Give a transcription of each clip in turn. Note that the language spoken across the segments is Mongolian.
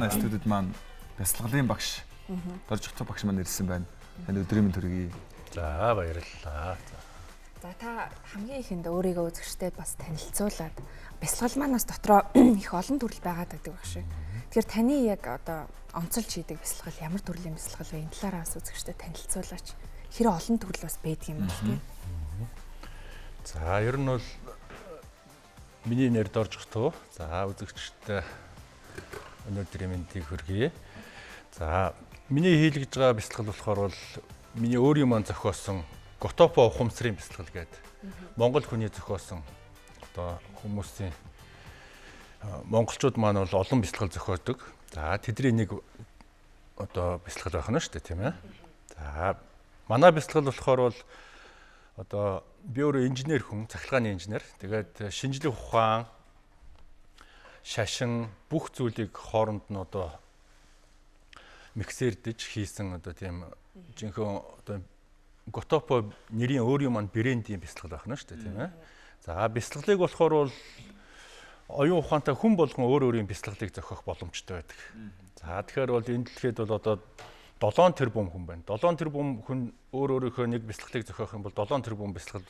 манай студид маань бясалгалын багш дорж хот багш маань ирсэн байна. Танд өдрийн мэнд төргий. За баярлалаа. За та хамгийн ихэнд өөрийгөө үзэгчтэй бас танилцуулаад бясалгал манаас дотроо их олон төрөл байгаад байдаг баг шиг. Тэгэхээр таны яг одоо онцолж хийдэг бясалгал ямар төрлийн бясалгал вэ? Энэ талаараа бас үзэгчтэй танилцуулаач. Хэр олон төрөл бас байдаг юм бол тийм. За ер нь бол миний нэр дорж хот. За үзэгчтэй өнөөдрийн мэндийг хүргэе. За миний хийлгэж байгаа бясалгал болохоор бол миний өөрийн маань зохиосон Готопо ухамсарын бясалгал гэдэг. Монгол хүний зохиосон одоо хүмүүсийн монголчууд маань бол олон бясалгал зохиодог. За тэдний нэг одоо бясалгал байх нь шүү дээ, тийм ээ. За манай бясалгал болохоор бол одоо би өөрөө инженер хүн, цахилгааны инженер. Тэгээд шинжлэх ухаан, шашин бүх зүйлийг хооронд нь одоо миксердэж хийсэн одоо тийм жинхэнэ одоо Готопо нэрийн өөрийн маань брендийн бясалгал байна шүү дээ, тийм ээ. За бясалгалыг болохоор бол оюун ухаантай хүн болгон өөр өөрийн бясалгалыг зохиох боломжтой байдаг. За тэгэхээр бол энэ дэлхийд бол одоо 7 тэрбум хүн байна. 7 тэрбум хүн өөр өөрийнхөө нэг бясалгалыг зохиох юм бол 7 тэрбум бясалгал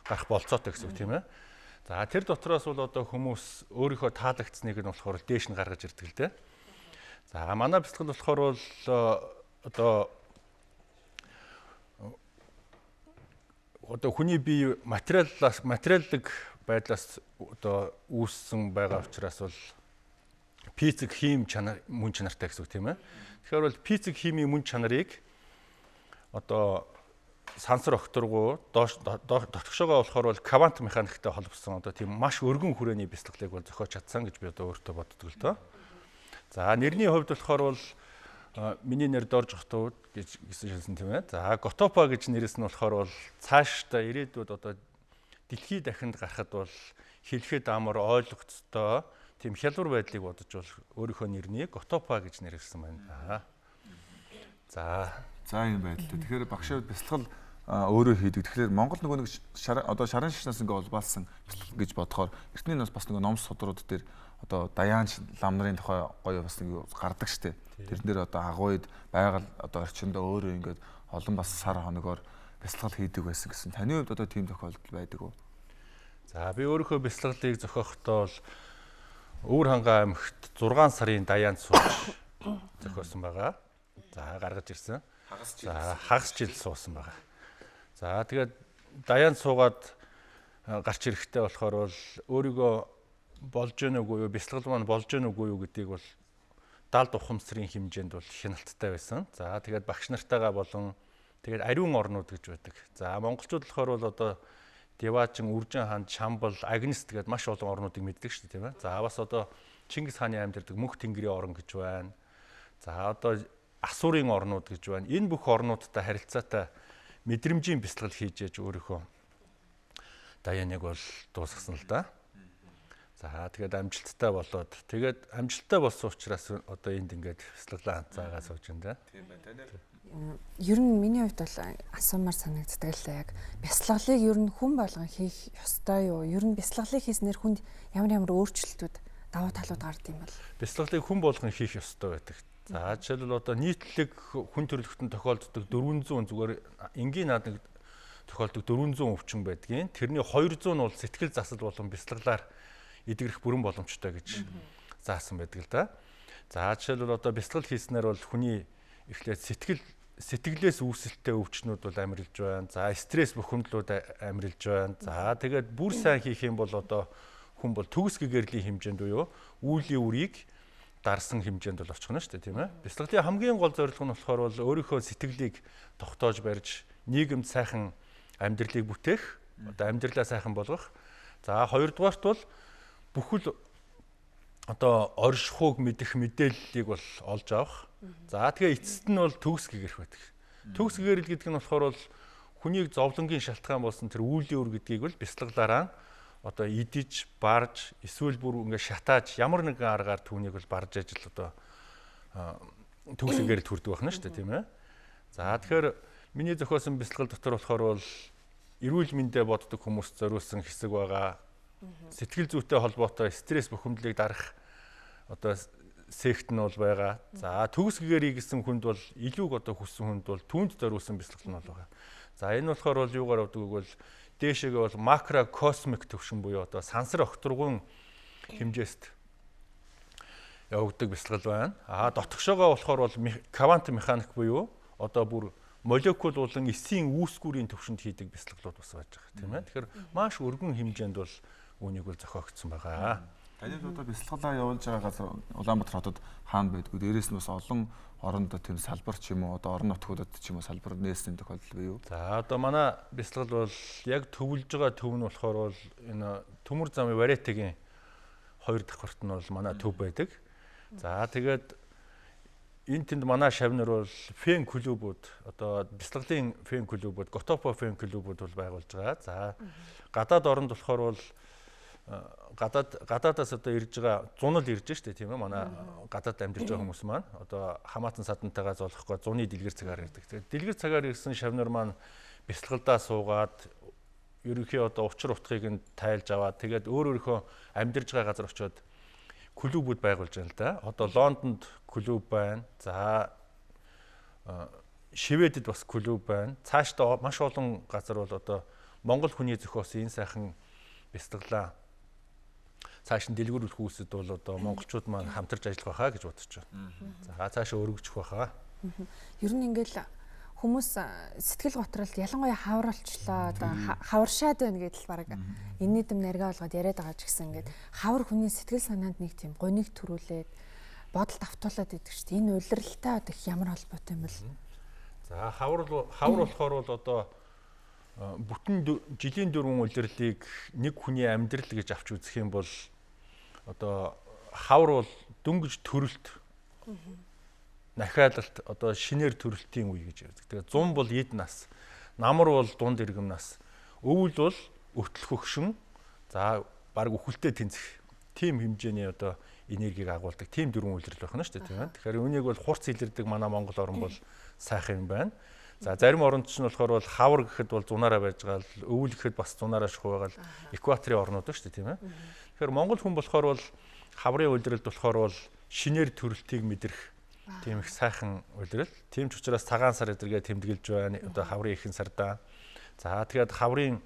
гарах болцоотой гэсэн үг, тийм ээ. За тэр дотроос бол одоо хүмүүс өөрийнхөө таалагдсныг нь болохоор дээш нь гаргаж ирдэг л дээ. За манай бясалгал болохоор бол одоо хүний бие материаллык байдлаас одоо үүссэн байгаа учраас бол физик хим чанар мөн чанартай гэсэн үг, тийм ээ. Тэгэхээр бол физик химийн мөн чанарыг одоо сансар огторгуу дотгошоогоо болохоор бол квант механиктай холбосон одоо тийм маш өргөн хүрээний бясалгалыг бол зохиож чадсан гэж би одоо өөртөө боддог л доо. За нэрний хувьд болохоор бол миний нэр дорж хот гэсэн тийм ээ. За Готопо гэж нэрээс нь болохоор бол цаашдаа ирээдүйд одоо дэлхий дахинд гарахад бол хэлэхэд амар ойлгогцтой тийм хялбар байдлыг бодож бол өөрийнхөө нэрнийг Готопо гэж нэрэлсэн байна. За ийм байдалтай. Тэгэхээр багшаа бясалгал өөрөө хийдэг. Тэгэхээр Монгол нөгөө нэг одоо шарын шашнаас ингээ олбаалсан бясалгал гэж бодохоор эртний нас бас нөгөө ном судрууд дээр одоо Даяанч ламнарын тухай гоё бас нэг гардаг штеп. Тэрэн дээр одоо агууид байгаль одоо орчиндөө өөрөө ингээд олон бас сар хоногоор бясалгал хийдэг байсан гэсэн. Таны хувьд одоо тийм тохиолдол байдаг уу? За би өөрийнхөө бясалгалыг зохиохдоо бол Өвөр хангаа аймагт 6 сарын Даяанч сууж зохиосон байгаа. За гаргаж ирсэн. Хагас жил суусан байгаа. За тэгээд Даяанч суугаад гарч ирэхтэй болохоор бол өөрийгөө болж гэнэ үгүй юу, бясалгал маань болж гэнэ үгүй юу гэдгийг бол далд ухамсарын хэмжээнд бол хяналттай байсан. За тэгээд багш нартайгаа болон тэгээд ариун орнууд гэж байдаг. За монголчууд болохоор бол одоо Деваачин, Үржин хаан, Чамбал, Агнес тэгээд маш олон орнуудыг мэддэг шүү дээ, тийм ээ. За бас одоо Чингис хааны амьдардаг Мөнх тэнгэрийн орн гэж байна. За одоо Асурын орнууд гэж байна. Энэ бүх орнуудтай харилцаатай мэдрэмжийн бясалгал хийж яж өөрийнхөө Даяаныг бол дуусгасан л да. За тэгээд амжилттай болоод тэгээд амжилттай болсон учраас одоо энд ингээд бясалгалаа анцаагаа сууж байна да. Тийм байна. Таны Ер нь миний хувьд бол асуумаар санагддаг л яг бясалгалыг ер нь хүн болгон хийх ёстой юу? Ер нь бясалгалыг хийснээр хүнд ямар өөрчлөлтүүд давуу талууд гардаг юм бол? Бясалгалыг хүн болгон хийх ёстой байдаг. За жишээлбэл одоо нийтлэг хүн төрөлхтөнд тохиолддог 400 зүгээр энгийн наадад тохиолддог 400 өвчин байдгийн. Тэрний 200 нь бол сэтгэл засал болон бясалгалаар эдгэрэх бүрэн боломжтой гэж заасан байдаг л да. За жишээлбэл одоо бясалгал хийснээр бол хүний эхлээд сэтгэлээс үүсэлттэй өвчнүүд бол амирилж байна. За стресс бухимдлууд амирилж байна. За тэгээд бүр сайн хийх юм бол одоо хүн бол төгс гэгэрлийн хэмжээнд буюу үүлийн үрийг дарсан хэмжээнд бол очих нь шүү дээ, тийм ээ. Бясалгалын хамгийн гол зорилго нь болохоор бол өөрийнхөө сэтгэлийг тогтоож барьж нийгэмд сайхан амьдралыг бүтээх, одоо амьдралаа сайхан болгох. За хоёрдугаарт бол бүхэл одоо оршихуйг мэдэх мэдээллийг бол олж авах. За тэгээ эцэст нь бол төгс гэгэрх байдаг. Төгс гэгэрэл гэдэг нь болохоор бол хүнийг зовлонгийн шалтгаан болсон тэр үүлийн үр гэдгийг бол бясалгалаараа одоо идэж, барж, эсвэл бүр ингээ шатааж ямар нэгэн аргаар түүнийг бол барж ажил одоо төгс гэгэрэлд хүрдэг байна шүү дээ, тийм ээ. За тэгэхээр миний зохиосон бясалгал дотор болохоор бол эрүүл мэндэ боддог хүмүүст зориулсан хэсэг байгаа. Сэтгэл зүйтэй холбоотой стресс бухимдлыг дарах одоо сект нь бол байгаа. За төгс гэгэрий гэсэн хүнд бол илүүг одоо хүссэн хүнд бол түүнд зориулсан бясалгал нь бол байгаа. За энэ болохоор бол юугаар авдаг гэвэл дээшээгээ бол макрокосмик төвшин буюу одоо сансар огторгуун хэмжээст явагддаг бясалгал байна. Дотгошоогоо болохоор бол квант механик буюу одоо бүр молекул болон эсийн үүсгүүрийн төвшөнд хийдэг бясалгалууд бас байж байгаа тийм ээ. Тэгэхээр маш өргөн хэмжээнд бол үүнийг бол зохиогдсон байгаа. Таны одоо бясалгалаа явуулж байгаа газар Улаанбаатар хотод хаана байдгүй. Дээрээс нь бас олон оронд тийм салбар ч юм уу одоо орон нутгуудад ч юм уу салбар нээсний тохиолдол бий юу? За одоо манай бясалгал бол яг төвлөж байгаа төв нь болохоор бол энэ төмөр замын Варетагийн 2 давхарт нь бол манай төв байдаг. За тэгээд энэ тэнд манай шавнар бол фэн клубүүд одоо бясалгалын фэн клубүүд, Готопо фэн клубүүд бол байгуулж байгаа. За гадаад оронд болохоор бол гадаадаас одоо ирж байгаа зунал ирж штэ тийм ээ манай гадаад амьдарч байгаа хүмүүс маань одоо хамаатан садантайгаа зоолохгүй зуны дэлгэр цагаар ирдэг. Тэгээд дэлгэр цагаар ирсэн шавнар маань бясалгалдаа суугаад ерөнхий одоо учир утгыг нь тайлж аваад тэгээд өөрөөхөө амьдарж байгаа газар очиод клубүүд байгуулж байна л да. Одоо Лондонд клуб байна. За Шведэд бас клуб байна. Цаашдаа маш олон газар бол одоо Монгол хүний зохиосон энэ сайхан бясалгалаа цааш нь дэлгэрүүлэх үүсэд бол одоо монголчууд маань хамтарч ажиллах байхаа гэж бодож байна. За цаашаа өргөжих байхаа. Ер нь ингээл хүмүүс сэтгэл готролд ялангуяа хавралчлаа одоо хаваршаад байна гэдэл баг энэний дэм наргаа болгоод яриад байгаа ч гэсэн ингээд хавар хүний сэтгэл санаанд нэг тийм гониг төрүүлээд бодолд автуулаад идэг шүү дээ. Энэ улиралтай одоо их ямар холбоотой юм бол. За хавар болохоор бол одоо бүтэн жилийн дөрвөн улирлыг нэг хүний амьдрал гэж авч үзэх юм бол одоо хавар бол дөнгөж төрөлт нахиалалт одоо шинээр төрөлтийн үе гэж ярьдаг. Тэгээ 100 бол эд нас, намар бол дунд иргэм нас, өвөл бол өртөл хөгшин, за баг үхэлтэй тэнцэх тийм хэмжээний одоо энергийг агуулдаг тийм дөрвөн улирал байна шүү дээ тийм ээ. Тэгэхээр үүнийг бол хурц илэрдэг манай Монгол орн бол сайхан юм байна. За зарим оронд ч нь болохоор бол хавар гэхэд бол зунаараа байж байгаа л өвөл гэхэд бас зунаараа шухуу байгаа л экваторын орнууд шүү дээ тийм ээ. Тэгэхээр Монгол хүн болохоор бол хаврын улиралд болохоор бол шинээр төрөлтийг мэдрэх тийм их сайхан улирал. Тийм ч учраас цагаан сар эдэргээ тэмдэглэж байна. Одоо хаврын ихэнх сардаа. За тэгээд хаврын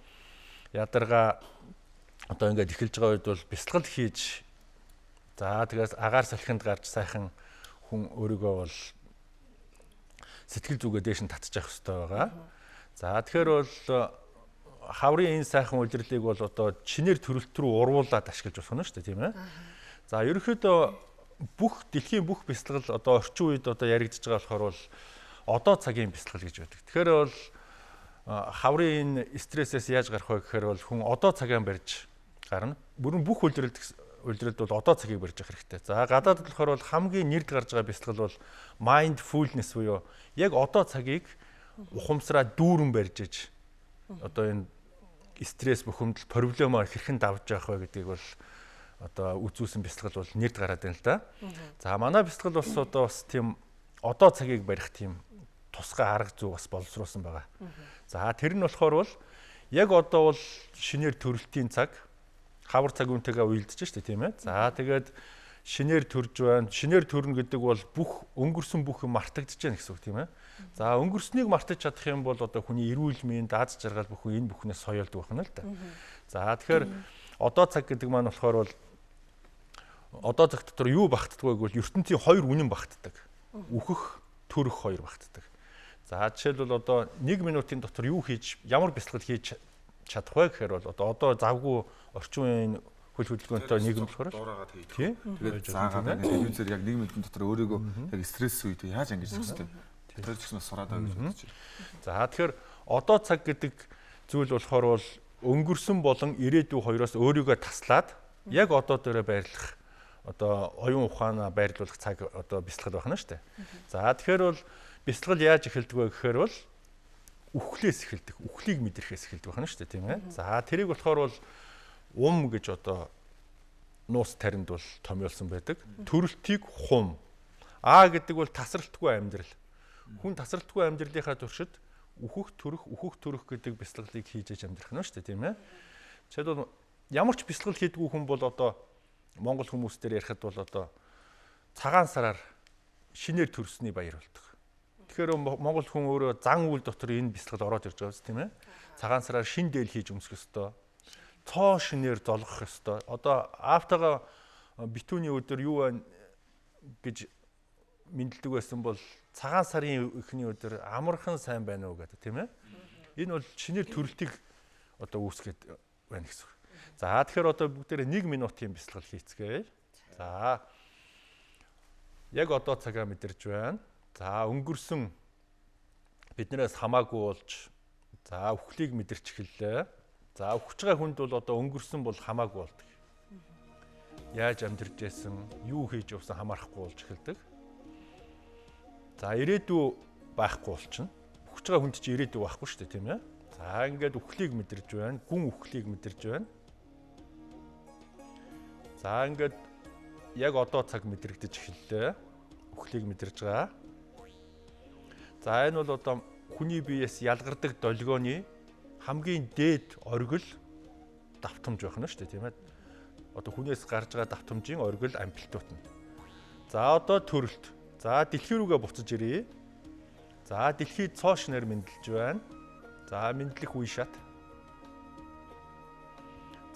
ядаргаа одоо ингээд эхэлж байгаа үед бол бясалгал хийж за тэгээд агаар салхинд гарч сайхан хүн өөрийгөө бол сэтгэл зүгээ дээш нь татчих хэрэгтэй байгаа. За тэгэхээр бол хаврын энэ сайхан улирлыг бол одоо чинээр төрөлт рүү урвуулад ашиглаж болох нь шүү дээ тийм ээ. За ерөнхийдөө дэлхийн бүх бясалгал одоо орчин үед одоо яригдж байгаа болохоор бол одоо цагийн бясалгал гэж байдаг. Тэгэхээр бол хаврын энэ стрессээс яаж гарах вэ гэхээр бол хүн одоо цагаан барьж гарна. Бүрэн бүх улиралд бол одоо цагийг барьж явах хэрэгтэй. За гадаадд болохоор бол хамгийн нэрд гарч байгаа бясалгал бол mindfulness буюу яг одоо цагийг ухамсараа дүүрэн барьж иж одоо энэ стресс бухимдал проблемоо хэрхэн давж явах вэ гэдгийг бол одоо үзүүлсэн бясалгал бол нэрд гараад байна л да. За манай бясалгал бас одоо бас тийм одоо цагийг барих тийм тусгай арга зүй бас боловсруулсан байгаа. За тэр нь болохоор бол яг одоо бол шинээр төрөлтийн цаг хавар цаг үнтэйгээ уялдаж штэ тийм ээ. За тэгээд шинээр төрж байна. Шинээр төрнө гэдэг бол бүх өнгөрсөн бүх юм мартагдаж байна гэсэн үг тийм ээ. За өнгөрснийг мартаж чадах юм бол одоо хүний эрүүл мэнд, аз жаргал бүх энэ бүхнээс соёолдог байна л да. За тэгэхээр одоо цаг гэдэг маань болохоор бол одоо цаг дотор юу багтдаг вэ гэвэл ертөнцийн 2 үнэн багтдаг. Үхэх, төрөх 2 багтдаг. За жишээлбэл одоо 1 минутын дотор юу хийж, ямар бясалгал хийж чадах вэ гэхээр бол одоо завгүй орчин үеийн хөл хөдөлгөөнтэй нийгэм болохоор дуурайгаад хийх. Тэгээд заагаад телевизээр яг 1 минутын дотор өөрийгөө яг стресс үед яаж ангиж хэвчтэй. Тэр ч гэсэн сураад байгаа гэж бодож байна. За тэгэхээр одоо цаг гэдэг зүйл болохоор бол өнгөрсөн болон ирээдүй хоёроос өөрийгөө таслаад яг одоо дээрээ байрлах одоо оюун ухаанаа байрлуулах цаг одоо бясалгал байна шүү дээ. За тэгэхээр бол бясалгал яаж эхэлдэг вэ гэхээр бол үхлээс эхэлдэг. Үхлийг мэдрэхээс эхэлдэг байна шүү дээ тийм ээ. За тэрийг болохоор бол гэж одоо нуус таринд бол томьёолсон байдаг. Төрөлтийг хум. Гэдэг бол тасралтгүй амьдрал. Хүн тасралтгүй амьдралынхаа туршид үхэх төрөх гэдэг бясалгалыг хийж амьдрах нь шүү дээ тийм ээ. Жишээлбэл ямар ч бясалгал хийдэггүй хүн бол одоо Монгол хүмүүс дээр ярихад бол одоо цагаан сараар шинээр төрсний баяр болдог. Тэгэхээр Монгол хүн өөрөө зан үйл дотор энэ бясалгал ороод ирж байгаа биз тийм ээ. Цагаан сараар шин дээл хийж өмсөх ёстой. Цоо шинээр золгох ёстой. Одоо аавтайгаа битүүний өдөр юу байна гэж мэдлдэг байсан бол цагаан сарын эхний өдөр амархан сайн байна уу гэдэг тийм ээ. Энэ бол шинээр төрөлтийг одоо үүсгээд байна гэсэн. За тэгэхээр одоо бүгдээрээ 1 минутын бясалгал хийцгээе. За яг одоо цагаа мэдэрч байна. За өнгөрсөн биднээс хамаагүй болж за үхлийг мэдэрч эхэллээ. За үхэж байгаа хүнд бол одоо өнгөрсөн бол хамаагүй болдог. Яаж амьдарч байсан, юу хийж явсан хамаарахгүй болж эхэлдэг. За ирээдүй байхгүй болчихно. Үхэж байгаа хүнд чи ирээдүй байхгүй шүү дээ, тийм ээ. За ингээд үхлийг мэдэрч байна, гүн үхлийг мэдэрч байна. За ингээд яг одоо цаг мэдрэгдэж эхэллээ. Үхлийг мэдэрж байгаа. За энэ бол одоо хүний биеэс ялгардаг долгионы хамгийн дээд оргил давтамж байх нь шүү дээ, тийм ээ. Одоо хүнээс гарч байгаа давтамжийн оргил амплитууд нь. За одоо төрөлт. За дэлхий рүүгээ буцаж ирье. За дэлхийд цоо шинээр мэдлж байна. За мэдлэх үе шат.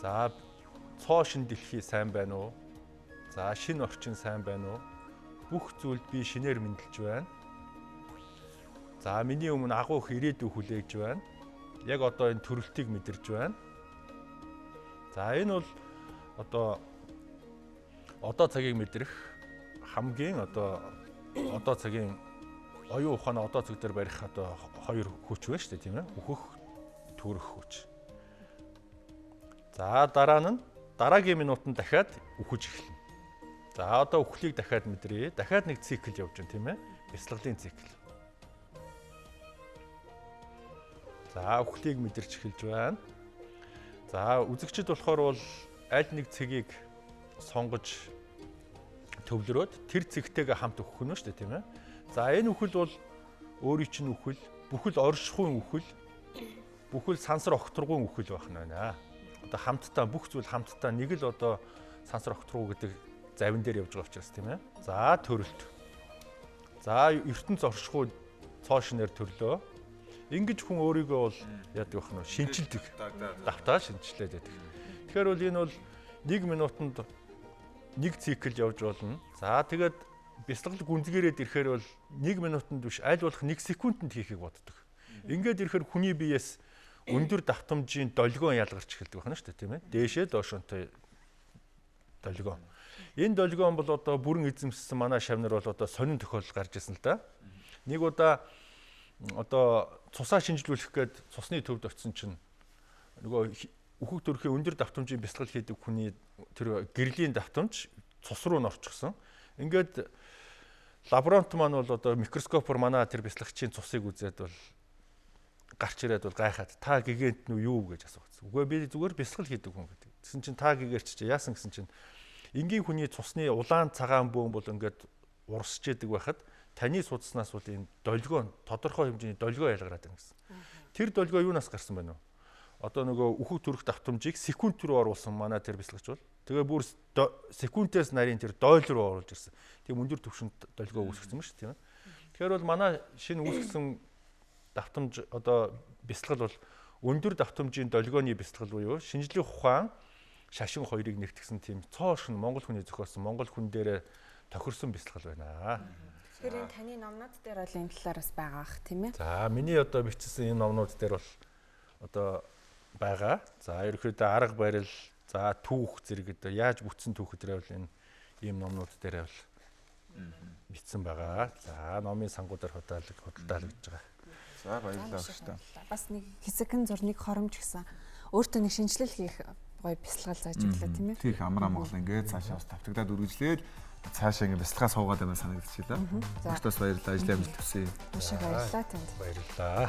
За цоо шин дэлхий сайн байна уу? За шинэ орчин сайн байна уу? Бүх зүйлд би шинээр мэдлж байна. За миний өмнө агуу их ирээдүй хүлээж байна. Яг одоо энэ төрөлтийг мэдэрж байна. За энэ бол одоо цагийг мэдрэх хамгийн одоо цагийн оюун ухааны одоо цаг дээр барих одоо 2 хүч байна шүү дээ, тийм ээ. Үхэх, төрөх хүч. За дараа нь дараагийн минутанд дахиад үхэж эхэлнэ. За одоо үхлийг дахиад мэдрээ. Дахиад нэг цикл явж байна, тийм ээ. Бясалгалын цикл. За үхлийг мэдэрч эхэлж байна. За үзэгчд болохоор бол аль нэг цэгийг сонгож төвлөрөөд тэр цэгтэйгээ хамт үхэх нь шүү дээ, тийм ээ. За энэ үхэл бол өөрийн чинь үхэл, бүхэл оршихуйн үхэл, бүхэл сансар огторгуун үхэл байх нь байна. Одоо хамтдаа бүх зүйл хамтдаа нэг л одоо сансар огторгуу гэдэг завин дээр явж байгаа учраас, тийм ээ. За төрөлт. За ертөнц оршихуй цоо шинээр төрлөө. Ингэж хүн өөрийгөө бол яадаг байх нь шинжилдэг. Давтаа шинжилээд байдаг. Тэгэхээр бол энэ бол 1 минутанд нэг цикл явж болно. За тэгээд бясалгал гүнзгийрээд ирэхээр бол 1 минутанд биш аль болох 1 секундэд хийхийг боддог. Ингээд ирэхээр хүний биеэс өндөр давтамжийн долгион ялгарч эхэлдэг байна шүү дээ, тийм ээ. Дээшээ доошонтой долгион. Энэ долгион бол одоо бүрэн эзэмссэн манай шавнар бол одоо сонин тохиолдол гарч ирсэн л да. Нэг удаа одоо цусаа шинжлүүлэх гээд цусны төвд очисон чинь нөгөө үхэх төрхийн өндөр давтамжийн бясалгал хийдэг хүний тэр гэрлийн давтамж цус руу н орчихсон. Ингээд лаборант маань бол одоо микроскопоор манай тэр бясалгачийн цусыг үзээд бол гарч ирээд бол гайхаад та гигэнт нь юу гэж асуусан. Үгүй би зүгээр бясалгал хийдэг хүн гэдэг. Тэгсэн чинь та гигэрч чи яасан гэсэн чинь энгийн хүний цусны улаан цагаан бөөн бол ингээд урсж яадаг байхад таны судалснаас бол энэ долгион тодорхой хэмжээний долгион ялгараад байна гэсэн. Тэр долгион юунаас гарсан байна вэ? Одоо нөгөө үхэх төрөх давтамжийг секунд рүү оруулсан манай тэр бясалгач бол тэгээ бүр секундээс нарийн тэр дойл руу оруулж ирсэн. Тийм өндөр түвшинд долгион үүсгэсэн юм шүү, тийм ээ. Тэгэхээр бол манай шинэ үүсгэсэн давтамж одоо бясалгал бол өндөр давтамжийн долгионы бясалгал буюу шинжлэх ухаан шашин хоёрыг нэгтгсэн тийм цоо шин монгол хүний зохиосон монгол хүн дээрээ тохирсон бясалгал байна. Тэгэхээр энэ таны номнууд дээр бол энэ талаар бас байгаа ах тийм ээ. За миний одоо бичсэн энэ номнууд дээр бол одоо байгаа. За ерөөхдөө арга барил, за түүх зэрэг одоо яаж бүтсэн түүхэдрээ бол энэ ийм номнууд дээр бол бичсэн байгаа. За номын сангуудаар худалдаалагдж байгаа. За баярлалаа өгчтэй. Бас нэг хэсэгэн зурныг хоромж гисэн. Өөртөө нэг шинжилэл хийх гоё бясалгал зааж өглөө тийм ээ. Тийх амар амгал ингээд цаашаа тавтагдаад үргэлжлээд цаашаа ингээд бясалгаа суугаад байгаа санагдчихлаа. Өөртөөс баярлалаа. Ажлын амжилт хүсье. Маш их баярлалаа танд. Баярлалаа.